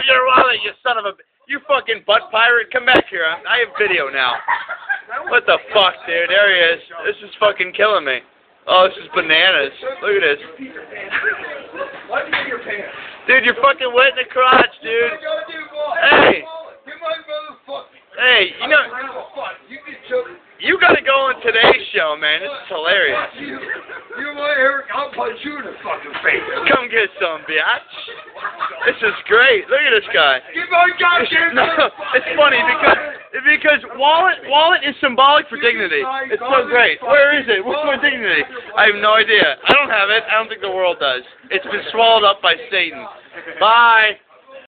your wallet, you son of a... You fucking butt pirate. Come back here. I have video now. What the fuck, dude? There he is. This is fucking killing me. Oh, this is bananas. Look at this. Dude, you're fucking wet in the crotch, dude. Hey. Hey, you know... You gotta go on today's show, man. This is hilarious. You want Eric? I'll punch you in the fucking face. Come get some, bitch. This is great. Look at this guy. Give my goddamn. No, it's funny because wallet is symbolic for dignity. It's so great. Where is it? What's my dignity? I have no idea. I don't have it. I don't think the world does. It's been swallowed up by Satan. Bye.